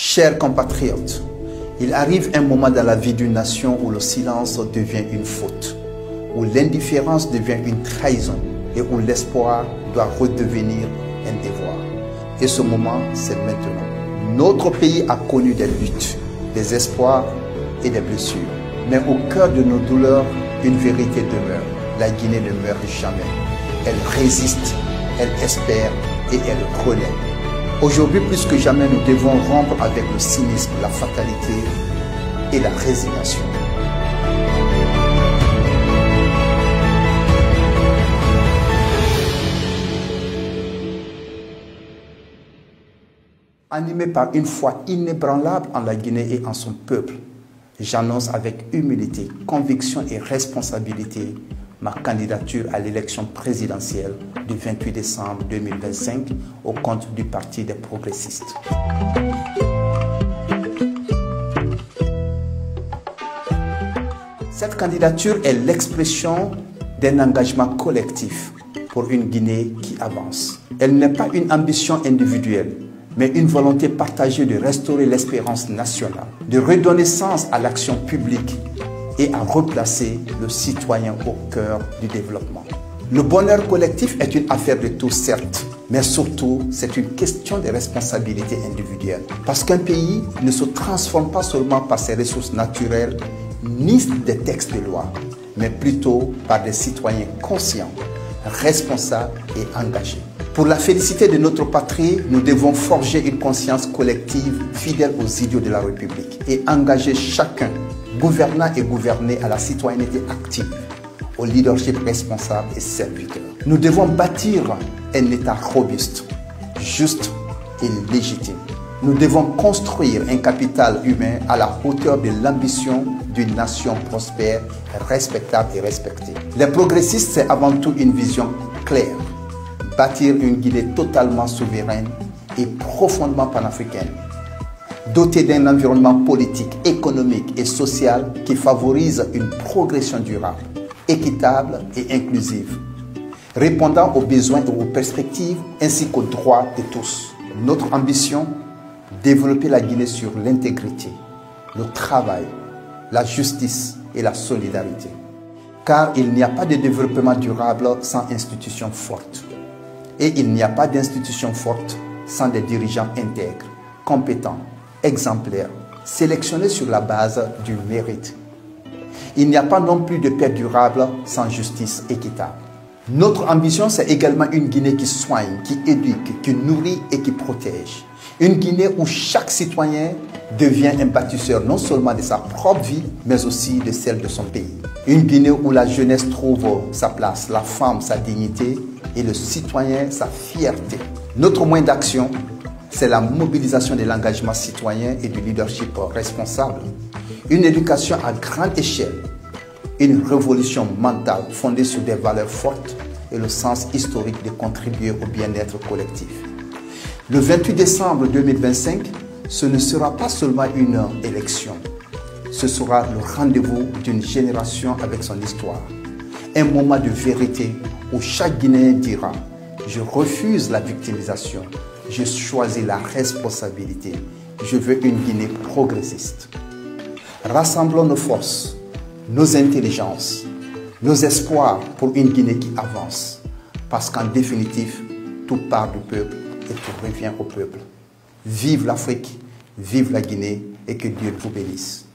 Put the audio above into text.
Chers compatriotes, il arrive un moment dans la vie d'une nation où le silence devient une faute, où l'indifférence devient une trahison et où l'espoir doit redevenir un devoir. Et ce moment, c'est maintenant. Notre pays a connu des luttes, des espoirs et des blessures. Mais au cœur de nos douleurs, une vérité demeure. La Guinée ne meurt jamais. Elle résiste, elle espère et elle renaît. Aujourd'hui, plus que jamais, nous devons rompre avec le cynisme, la fatalité et la résignation. Animé par une foi inébranlable en la Guinée et en son peuple, j'annonce avec humilité, conviction et responsabilité ma candidature à l'élection présidentielle du 28 décembre 2025 au compte du Parti des progressistes. Cette candidature est l'expression d'un engagement collectif pour une Guinée qui avance. Elle n'est pas une ambition individuelle, mais une volonté partagée de restaurer l'espérance nationale, de redonner sens à l'action publique et à replacer le citoyen au cœur du développement. Le bonheur collectif est une affaire de tous, certes, mais surtout, c'est une question de responsabilité individuelle. Parce qu'un pays ne se transforme pas seulement par ses ressources naturelles, ni des textes de loi, mais plutôt par des citoyens conscients, responsables et engagés. Pour la félicité de notre patrie, nous devons forger une conscience collective fidèle aux idéaux de la République et engager chacun, gouvernant et gouverné, à la citoyenneté active, au leadership responsable et serviteur. Nous devons bâtir un État robuste, juste et légitime. Nous devons construire un capital humain à la hauteur de l'ambition d'une nation prospère, respectable et respectée. Les progressistes, c'est avant tout une vision claire. Bâtir une Guinée totalement souveraine et profondément panafricaine, dotée d'un environnement politique, économique et social qui favorise une progression durable, équitable et inclusive, répondant aux besoins et aux perspectives ainsi qu'aux droits de tous. Notre ambition, développer la Guinée sur l'intégrité, le travail, la justice et la solidarité. Car il n'y a pas de développement durable sans institutions fortes. Et il n'y a pas d'institutions fortes sans des dirigeants intègres, compétents, exemplaires, sélectionnés sur la base du mérite. Il n'y a pas non plus de paix durable sans justice équitable. Notre ambition, c'est également une Guinée qui soigne, qui éduque, qui nourrit et qui protège. Une Guinée où chaque citoyen devient un bâtisseur non seulement de sa propre vie, mais aussi de celle de son pays. Une Guinée où la jeunesse trouve sa place, la femme sa dignité et le citoyen sa fierté. Notre moyen d'action, c'est la mobilisation de l'engagement citoyen et du leadership responsable. Une éducation à grande échelle, une révolution mentale fondée sur des valeurs fortes et le sens historique de contribuer au bien-être collectif. Le 28 décembre 2025, ce ne sera pas seulement une élection, ce sera le rendez-vous d'une génération avec son histoire. Un moment de vérité où chaque Guinéen dira « Je refuse la victimisation, je choisis la responsabilité, je veux une Guinée progressiste ». Rassemblons nos forces, nos intelligences, nos espoirs pour une Guinée qui avance. Parce qu'en définitive, tout part du peuple et tout revient au peuple. Vive l'Afrique, vive la Guinée et que Dieu vous bénisse.